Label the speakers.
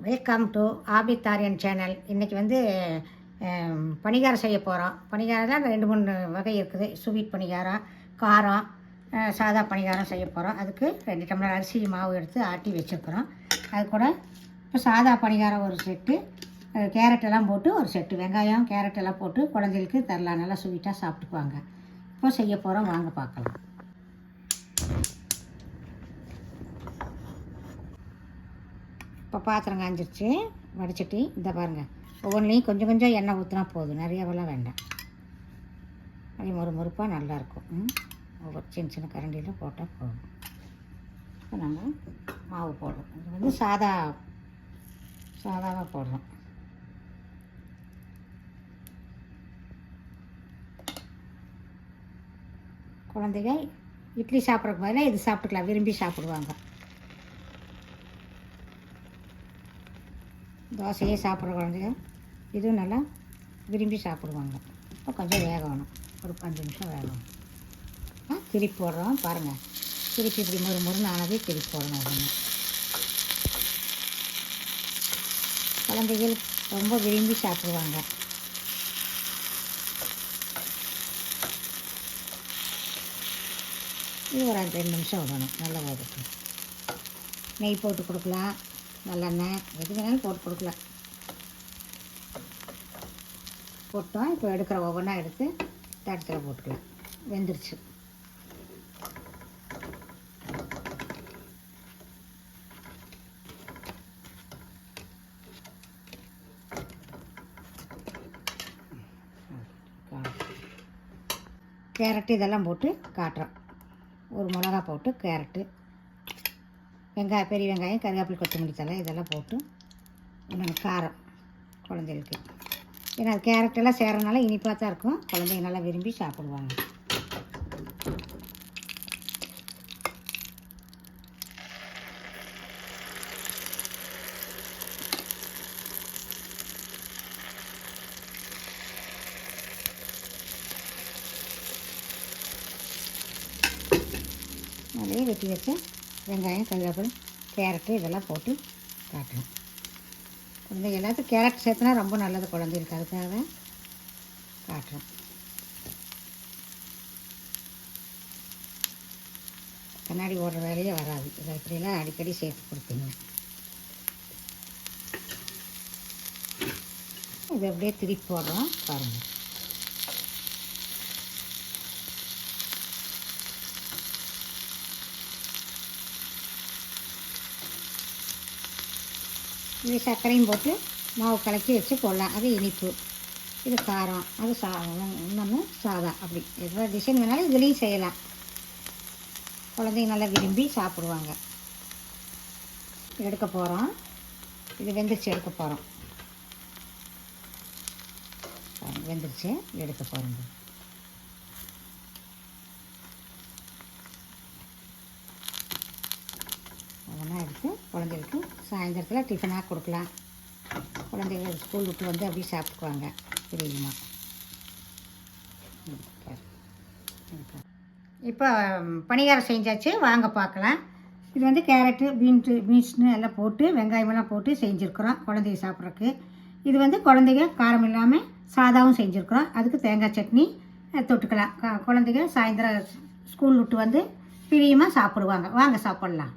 Speaker 1: Welcome to Aabidaaryan channel. இன்றைக்கி வந்து பணிகாரம் செய்ய போகிறோம். பணிகாரம் தான் 2-3 வகை இருக்குது. ஸ்வீட் பணிகாரம், காரம், சாதா பணிகாரம் செய்ய போகிறோம். அதுக்கு 2 டம்ளர் அரிசி மாவு எடுத்து ஆட்டி வச்சுருக்குறோம். அது கூட இப்போ சாதா பணிகாரம் ஒரு செட்டு, கேரட்டெல்லாம் போட்டு ஒரு செட்டு, வெங்காயம் கேரட்டெல்லாம் போட்டு குழந்தைகளுக்கு தரலாம். நல்லா ஸ்வீட்டாக சாப்பிட்டுக்குவாங்க. இப்போ செய்ய போகிறோம், வாங்க பார்க்கலாம். இப்போ பாத்திரம் காஞ்சிருச்சு, வடிச்சிட்டு இந்த பாருங்கள், ஒவ்வொன்றிலையும் கொஞ்சம் கொஞ்சம் எண்ணெய் ஊற்றினா போதும், நிறையவெல்லாம் வேண்டாம். அப்படி மொறுப்பாக நல்லாயிருக்கும். ஒவ்வொரு சின்ன சின்ன கரண்டியில் போட்டால் போதும். இப்போ நாங்கள் மாவு போடுறோம். இது வந்து சாதாவாக போடுறோம். குழந்தைங்க இட்லி சாப்பிட்றதுக்கு பதிலாக இது சாப்பிட்டுக்கலாம், விரும்பி சாப்பிடுவாங்க. தோசையே சாப்பிட்ற குழந்தைங்க இதுவும் நல்லா விரும்பி சாப்பிடுவாங்க. இப்போ கொஞ்சம் வேகணும், ஒரு 5 நிமிஷம் வேகணும். திருப்பி போடுறோம் பாருங்கள். திருப்பி இப்படி மொறுன்னு ஆனதே திருப்பி போடணும். ஒன்று குழந்தைகள் ரொம்ப விரும்பி சாப்பிடுவாங்க. இது ஒரு 2 நிமிஷம் விடணும், நல்லா வேகட்டும். நெய் போட்டு கொடுக்கலாம், நல்லெண்ணெய் எது வேணாலும் போட்டு கொடுக்கலாம். போட்டோம். இப்போ எடுக்கிற ஒவ்வொன்றா எடுத்து தட்டத்தில் போட்டுக்கலாம். வெந்துருச்சு. கேரட்டு இதெல்லாம் போட்டு காட்டுறோம். ஒரு மிளகா போட்டு கேரட்டு, பெரிய வெங்காயம், கருவேப்பிலை, கொத்தமல்லி தழை இதெல்லாம் போட்டு இன்னொன்று காரம் குழந்தைகளுக்கு. ஏன்னா அது கேரட்டெல்லாம் சேரனால இனிப்பாக தான் இருக்கும். குழந்தைங்க நல்லா விரும்பி சாப்பிடுவாங்க. நிறைய வெட்டி வச்ச வெங்காயம், கருவேப்பிலை, கேரட்டு இதெல்லாம் போட்டு காட்டணும். குழந்தைங்க எல்லாத்துக்கும் கேரட் சேர்த்துனா ரொம்ப நல்லது குழந்தைகளுக்கு, அதுக்காக காட்டுறோம். கண்ணாடி ஓடுற வேலையே வராது. இதை இப்படியெல்லாம் அடிக்கடி சேர்த்து கொடுப்பீங்க. இதை அப்படியே திருப்பி போடுறோம் பாருங்கள். இது சர்க்கரையும் போட்டு மாவு கலக்கி வச்சு போடலாம். அது இனிப்பு, இது காரம், அது இன்னொன்று சாதா. அப்படி எவ்வளோ டிசைன் வேணாலும் இதுலேயும் செய்யலாம். குழந்தைங்க நல்லா விரும்பி சாப்பிடுவாங்க. எடுக்க போகிறோம். இது வெந்துருச்சு, எடுக்க போகிறோம். வெந்துருச்சு, எடுக்க போகிறோங்க. அதெல்லாம் எடுத்து குழந்தைகளுக்கு சாயந்தரத்தில் டிஃபனாக கொடுக்கலாம். குழந்தைகள் ஸ்கூல் விட்டு வந்து அப்படியே சாப்பிட்டுக்குவாங்க பிரியமாக. இப்போ பணிகாரம் செஞ்சாச்சு, வாங்க பார்க்கலாம். இது வந்து கேரட்டு, பீன்ஸ்னு எல்லாம் போட்டு வெங்காயமெல்லாம் போட்டு செஞ்சுருக்குறோம் குழந்தைங்க சாப்பிட்றதுக்கு. இது வந்து குழந்தைங்க காரம் இல்லாமல் சாதாவும் செஞ்சுருக்குறோம். அதுக்கு தேங்காய் சட்னி தொட்டுக்கலாம். குழந்தைங்க சாயந்தரம் ஸ்கூல் விட்டு வந்து பிரியமாக சாப்பிடுவாங்க. வாங்க சாப்பிட்லாம்.